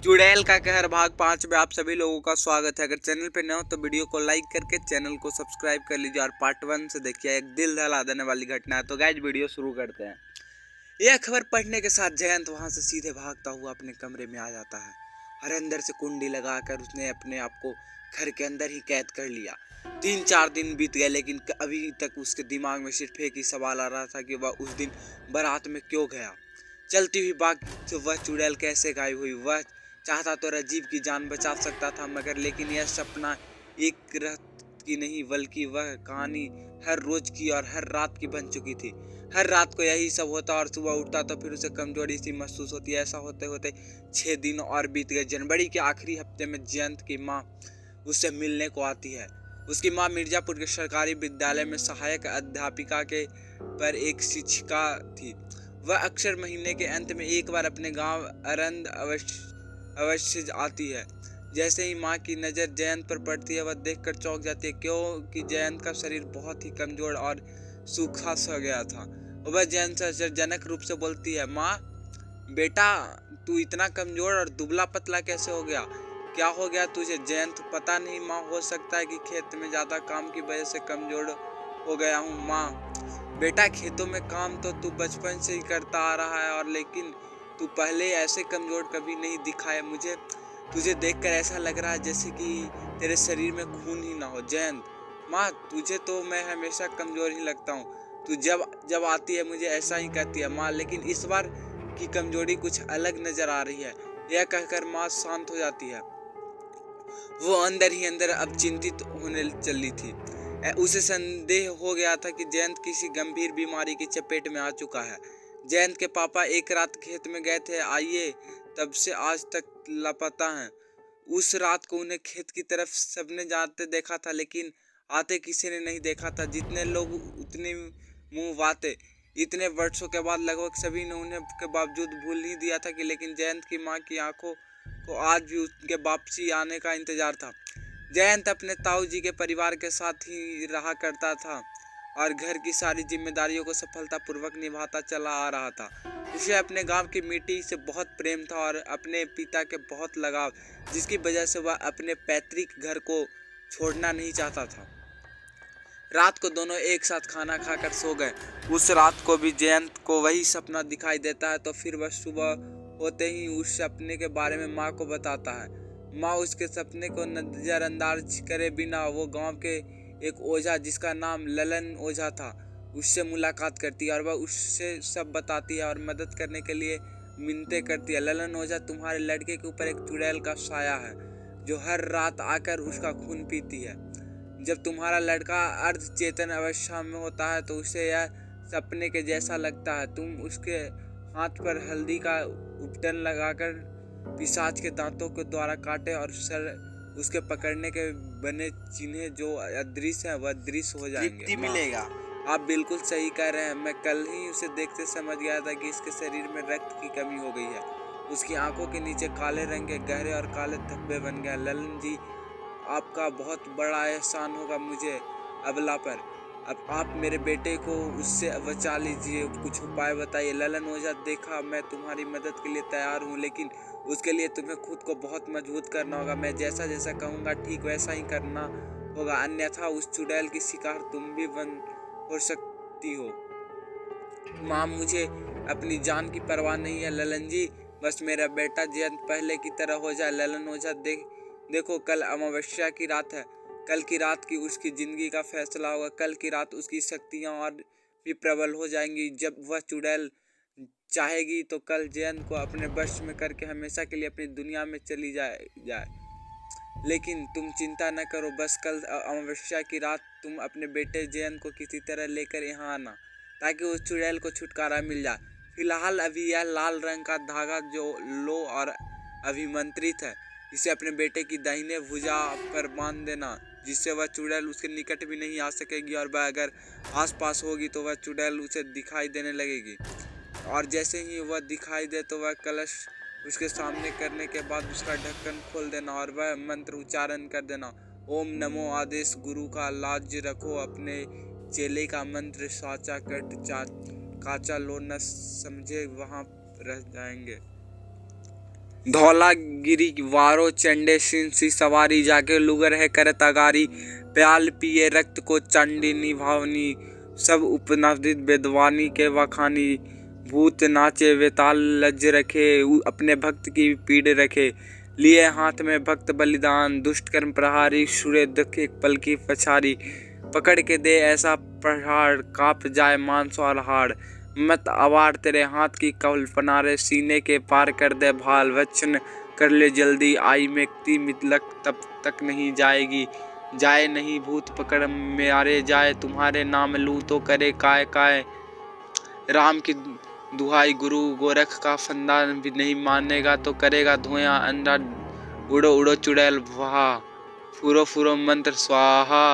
चुड़ैल का कहर भाग 5 में आप सभी लोगों का स्वागत है। अगर चैनल पे नए हो तो वीडियो को लाइक करके चैनल को सब्सक्राइब कर लीजिए और पार्ट 1 से देखिए, एक दिल दहला देने वाली घटना है। तो गाइज वीडियो शुरू करते हैं। यह खबर पढ़ने के साथ जयंत वहां से सीधे भागता हुआ अपने कमरे में आ जाता है और अंदर से कुंडी लगाकर उसने अपने आप को घर के अंदर ही कैद कर लिया। 3-4 दिन बीत गए लेकिन अभी तक उसके दिमाग में सिर्फ एक ही सवाल आ रहा था कि वह उस दिन बारात में क्यों गया। चलती हुई बाग से वह चुड़ैल कैसे गायब हुई। वह चाहता तो राजीव की जान बचा सकता था, मगर लेकिन यह सपना एक रात की नहीं बल्कि वह कहानी हर रोज की और हर रात की बन चुकी थी। हर रात को यही सब होता और सुबह उठता तो फिर उसे कमजोरी सी महसूस होती। ऐसा होते होते 6 दिन और बीत गए। जनवरी के आखिरी हफ्ते में जयंत की माँ उससे मिलने को आती है। उसकी माँ मिर्जापुर के सरकारी विद्यालय में सहायक अध्यापिका के पर एक शिक्षिका थी। वह अक्सर महीने के अंत में एक बार अपने गांव अरंद अवश्य आती है। जैसे ही माँ की नज़र जयंत पर पड़ती है वह देखकर चौंक जाती है, क्योंकि जयंत का शरीर बहुत ही कमजोर और सूखा सा गया था। वह जयंत से आश्चर्यजनक रूप से बोलती है, माँ बेटा तू इतना कमजोर और दुबला पतला कैसे हो गया? क्या हो गया तुझे? जयंत पता नहीं माँ, हो सकता है कि खेत में ज़्यादा काम की वजह से कमजोर हो गया हूँ। माँ बेटा खेतों में काम तो तू बचपन से ही करता आ रहा है, और लेकिन तू पहले ऐसे कमजोर कभी नहीं दिखा है। मुझे तुझे देखकर ऐसा लग रहा है जैसे कि तेरे शरीर में खून ही ना हो। जयंत माँ तुझे तो मैं हमेशा कमजोर ही लगता हूँ, तू जब जब आती है मुझे ऐसा ही कहती है। माँ लेकिन इस बार की कमजोरी कुछ अलग नजर आ रही है। यह कहकर माँ शांत हो जाती है। वो अंदर ही अंदर अब चिंतित होने चली थी। उसे संदेह हो गया था कि जयंत किसी गंभीर बीमारी की चपेट में आ चुका है। जयंत के पापा एक रात खेत में गए थे, आइए तब से आज तक लापता हैं। उस रात को उन्हें खेत की तरफ सबने जाते देखा था, लेकिन आते किसी ने नहीं देखा था। जितने लोग उतने मुंह बाते। इतने वर्षों के बाद लगभग सभी ने उन्हें के बावजूद भूल ही दिया था कि लेकिन जयंत की माँ की आंखों को आज भी उनके वापसी आने का इंतजार था। जयंत अपने ताऊ जी के परिवार के साथ ही रहा करता था और घर की सारी जिम्मेदारियों को सफलतापूर्वक निभाता चला आ रहा था। उसे अपने गांव की मिट्टी से बहुत प्रेम था और अपने पिता के बहुत लगाव, जिसकी वजह से वह अपने पैतृक घर को छोड़ना नहीं चाहता था। रात को दोनों एक साथ खाना खाकर सो गए। उस रात को भी जयंत को वही सपना दिखाई देता है, तो फिर वह सुबह होते ही उस सपने के बारे में माँ को बताता है। माँ उसके सपने को नजरअंदाज करे बिना वो गांव के एक ओझा जिसका नाम ललन ओझा था उससे मुलाकात करती है और वह उससे सब बताती है और मदद करने के लिए मिन्नतें करती है। ललन ओझा तुम्हारे लड़के के ऊपर एक चुड़ैल का साया है जो हर रात आकर उसका खून पीती है। जब तुम्हारा लड़का अर्ध चेतन अवस्था में होता है तो उसे यह सपने के जैसा लगता है। तुम उसके हाथ पर हल्दी का उपटन लगाकर पिशाच के दांतों के द्वारा काटे और सर उसके पकड़ने के बने चिन्ह जो अदृश्य है वह दृश्य हो जाएंगे। मिलेगा। आप बिल्कुल सही कह रहे हैं। मैं कल ही उसे देखते समझ गया था कि इसके शरीर में रक्त की कमी हो गई है। उसकी आंखों के नीचे काले रंग के गहरे और काले धब्बे बन गए। ललन जी आपका बहुत बड़ा एहसान होगा मुझे अबला पर। अब आप मेरे बेटे को उससे बचा लीजिए, कुछ उपाय बताइए। ललन ओझा देखा मैं तुम्हारी मदद के लिए तैयार हूँ, लेकिन उसके लिए तुम्हें खुद को बहुत मजबूत करना होगा। मैं जैसा जैसा कहूँगा ठीक वैसा ही करना होगा, अन्यथा उस चुड़ैल की शिकार तुम भी बन हो सकती हो। माँ मुझे अपनी जान की परवाह नहीं है ललन जी, बस मेरा बेटा जयंत पहले की तरह हो जाए। ललन ओझा देखो कल अमावस्या की रात है। कल की रात की उसकी जिंदगी का फैसला होगा। कल की रात उसकी शक्तियाँ और भी प्रबल हो जाएंगी। जब वह चुड़ैल चाहेगी तो कल जयंत को अपने वश में करके हमेशा के लिए अपनी दुनिया में चली जाए। लेकिन तुम चिंता न करो, बस कल अमावस्या की रात तुम अपने बेटे जयंत को किसी तरह लेकर यहाँ आना ताकि उस चुड़ैल को छुटकारा मिल जाए। फिलहाल अभी यह लाल रंग का धागा जो लो और अभिमंत्रित है, इसे अपने बेटे की दाहिने भुजा पर बांध देना, जिससे वह चुड़ैल उसके निकट भी नहीं आ सकेगी और वह अगर आसपास होगी तो वह चुड़ैल उसे दिखाई देने लगेगी। और जैसे ही वह दिखाई दे तो वह कलश उसके सामने करने के बाद उसका ढक्कन खोल देना और वह मंत्र उच्चारण कर देना, ओम नमो आदेश गुरु का लाज रखो अपने चेले का मंत्र साचा कट काचा लो न समझे वहाँ रह जाएंगे। धौलागिरी वारो चंडे सी सवारी जाके लुगर है कर तगारी प्याल पिए रक्त को चंडी निभावनी सब उपनादित बेदवानी के वखानी भूत नाचे वेताल लज्ज रखे अपने भक्त की पीड़ रखे लिए हाथ में भक्त बलिदान दुष्ट कर्म प्रहारी शुरे दुख एक पल की पछारी पकड़ के दे ऐसा प्रहार कांप जाए मांस और हाड़ मत अवार तेरे हाथ की कल्पना रे सीने के पार कर दे भाल वचन कर ले जल्दी आई मेक्ति मितलक तब तक नहीं जाएगी जाए नहीं भूत पकड़ मारे जाए तुम्हारे नाम लूं तो करे काय काय राम की दुहाई गुरु गोरख का फंदा भी नहीं मानेगा तो करेगा धोया अंडा उड़ो उड़ो चुड़ैल वहा फूरो फूरो मंत्र स्वाहा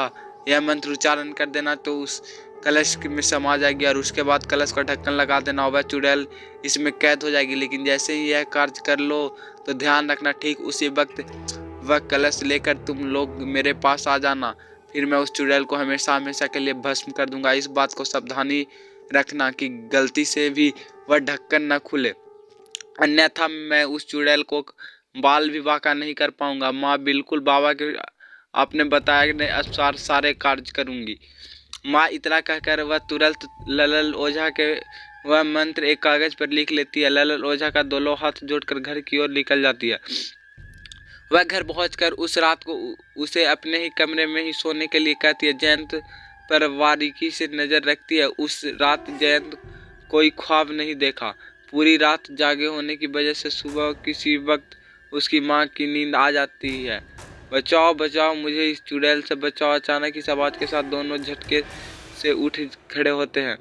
यह मंत्र उच्चारण कर देना तो उस कलश में समा जाएगी और उसके बाद कलश का ढक्कन लगा देना और वह चुड़ैल इसमें कैद हो जाएगी। लेकिन जैसे ही यह कार्य कर लो तो ध्यान रखना ठीक उसी वक्त वह कलश लेकर तुम लोग मेरे पास आ जाना, फिर मैं उस चुड़ैल को हमेशा हमेशा के लिए भस्म कर दूंगा। इस बात को सावधानी रखना कि गलती से भी वह ढक्कन न खुले, अन्यथा मैं उस चुड़ैल को बाल विवाह का नहीं कर पाऊंगा। माँ बिल्कुल बाबा के आपने बताया के अनुसार सारे कार्य करूंगी। माँ इतना कहकर वह तुरंत ललन ओझा के वह मंत्र एक कागज पर लिख लेती है। ललन ओझा का दोनों हाथ जोड़कर घर की ओर निकल जाती है। वह घर पहुंचकर उस रात को उसे अपने ही कमरे में ही सोने के लिए कहती है। जयंत पर बारीकी से नजर रखती है। उस रात जयंत कोई ख्वाब नहीं देखा। पूरी रात जागे होने की वजह से सुबह किसी वक्त उसकी माँ की नींद आ जाती है। बचाओ बचाओ मुझे, इस चुड़ैल से बचाओ। अचानक इस आवाज के साथ दोनों झटके से उठ खड़े होते हैं।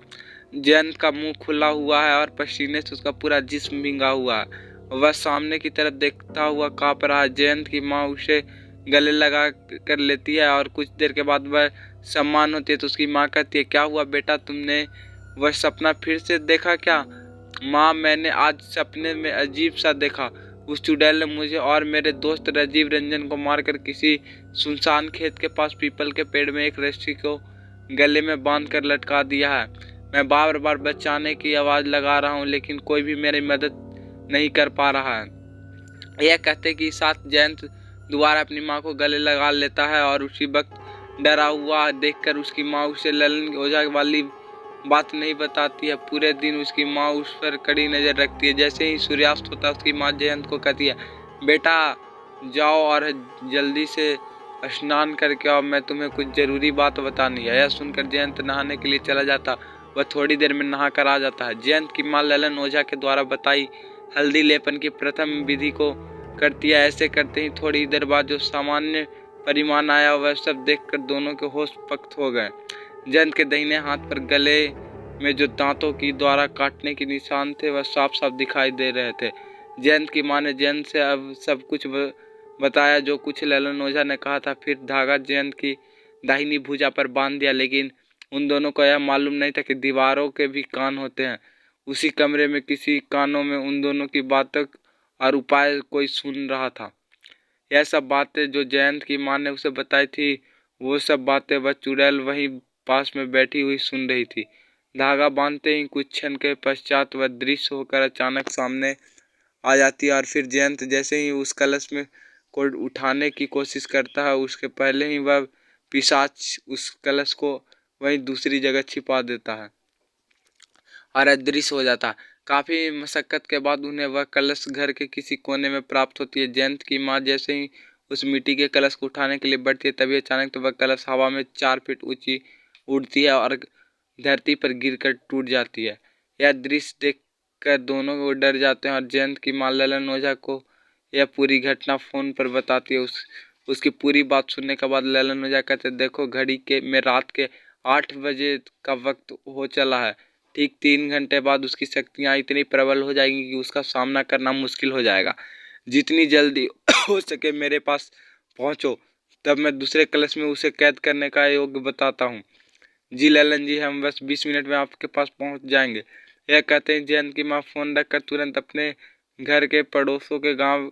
जयंत का मुंह खुला हुआ है और पसीने से उसका पूरा जिस्म भींगा हुआ है। वह सामने की तरफ देखता हुआ कांप रहा है। जयंत की माँ उसे गले लगा कर लेती है और कुछ देर के बाद वह सम्मान होती है तो उसकी माँ कहती है, क्या हुआ बेटा, तुमने वह सपना फिर से देखा क्या? माँ, मैंने आज सपने में अजीब सा देखा। उस चुड़ैल ने मुझे और मेरे दोस्त राजीव रंजन को मारकर किसी सुनसान खेत के पास पीपल के पेड़ में एक रस्सी को गले में बांध कर लटका दिया है। मैं बार बार बचाने की आवाज़ लगा रहा हूँ लेकिन कोई भी मेरी मदद नहीं कर पा रहा है। यह कहते कि साथ जयंत दोबारा अपनी माँ को गले लगा लेता है और उसी वक्त डरा हुआ देखकर उसकी माँ उसे ललन ओझा वाली बात नहीं बताती है। पूरे दिन उसकी माँ उस पर कड़ी नज़र रखती है। जैसे ही सूर्यास्त होता है उसकी माँ जयंत को कहती है, बेटा जाओ और जल्दी से स्नान करके आओ, मैं तुम्हें कुछ ज़रूरी बात बतानी है। यह सुनकर जयंत नहाने के लिए चला जाता। वह थोड़ी देर में नहा कर आ जाता है। जयंत की माँ ललन ओझा के द्वारा बताई हल्दी लेपन की प्रथम विधि को करती है। ऐसे करते ही थोड़ी देर बाद जो सामान्य परिमाण आया वह सब देखकर दोनों के होश पक्त हो गए। जयंत के दाहिने हाथ पर गले में जो दांतों की द्वारा काटने के निशान थे वह साफ साफ दिखाई दे रहे थे। जयंत की माँ ने जयंत से अब सब कुछ बताया जो कुछ ललन ओझा ने कहा था। फिर धागा जयंत की दाहिनी भुजा पर बांध दिया, लेकिन उन दोनों को यह मालूम नहीं था कि दीवारों के भी कान होते हैं। उसी कमरे में किसी कानों में उन दोनों की बातों और उपाय कोई सुन रहा था। यह सब बातें जो जयंत की माँ ने उसे बताई थी वो सब बातें वह चुड़ैल वहीं पास में बैठी हुई सुन रही थी। धागा बांधते ही कुछ क्षण के पश्चात वह दृश्य होकर अचानक सामने आ जाती है और फिर जयंत जैसे ही उस कलश में को उठाने की कोशिश करता है उसके पहले ही वह पिशाच उस कलश को वहीं दूसरी जगह छिपा देता है और अदृश्य हो जाता है। काफ़ी मशक्क़त के बाद उन्हें वह कलश घर के किसी कोने में प्राप्त होती है। जयंत की माँ जैसे ही उस मिट्टी के कलश को उठाने के लिए बढ़ती है तभी अचानक तो वह कलश हवा में 4 फीट ऊंची उड़ती है और धरती पर गिरकर टूट जाती है। यह दृश्य देखकर दोनों को डर जाते हैं और जयंत की माँ ललन ओझा को यह पूरी घटना फ़ोन पर बताती है। उसकी पूरी बात सुनने के बाद ललन ओझा कहते, देखो घड़ी के में रात के 8 बजे का वक्त हो चला है। ठीक 3 घंटे बाद उसकी शक्तियाँ इतनी प्रबल हो जाएंगी कि उसका सामना करना मुश्किल हो जाएगा। जितनी जल्दी हो सके मेरे पास पहुँचो, तब मैं दूसरे कलश में उसे कैद करने का योग्य बताता हूँ। जी ललन जी, हम बस 20 मिनट में आपके पास पहुँच जाएंगे। यह कहते हैं जयंत की माँ फ़ोन रखकर तुरंत अपने घर के पड़ोसों के गाँव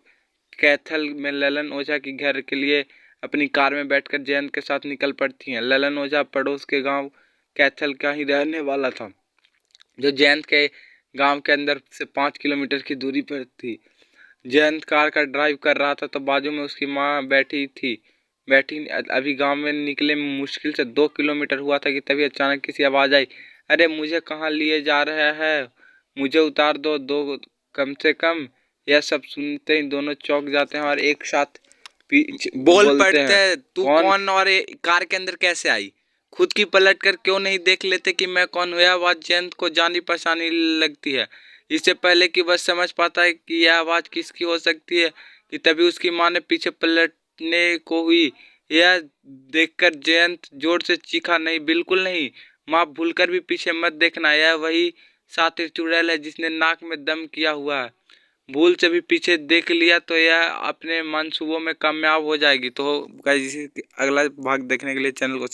कैथल में ललन ओझा की घर के लिए अपनी कार में बैठकर जयंत के साथ निकल पड़ती हैं। ललन ओझा पड़ोस के गाँव कैथल का ही रहने वाला था, जो जयंत के गांव के अंदर से 5 किलोमीटर की दूरी पर थी। जयंत कार का ड्राइव कर रहा था तो बाजू में उसकी माँ बैठी अभी गांव में निकले में मुश्किल से 2 किलोमीटर हुआ था कि तभी अचानक किसी आवाज़ आई, अरे मुझे कहाँ लिए जा रहा है, मुझे उतार दो कम से कम। यह सब सुनते ही दोनों चौंक जाते हैं और एक साथ बोल पड़ते हैं, तू कौन और कार के अंदर कैसे आई? खुद की पलट कर क्यों नहीं देख लेते कि मैं कौन हूँ? यह आवाज़ जयंत को जानी पहचानी लगती है। इससे पहले कि वह समझ पाता है कि यह आवाज़ किसकी हो सकती है कि तभी उसकी माँ ने पीछे पलटने को हुई। यह देखकर जयंत जोर से चीखा, नहीं बिल्कुल नहीं माँ, भूलकर भी पीछे मत देखना, यह वही सातिर चुड़ैल है जिसने नाक में दम किया हुआ है। भूल से भी पीछे देख लिया तो यह अपने मंसूबों में कामयाब हो जाएगी। तो गाइस अगला भाग देखने के लिए चैनल को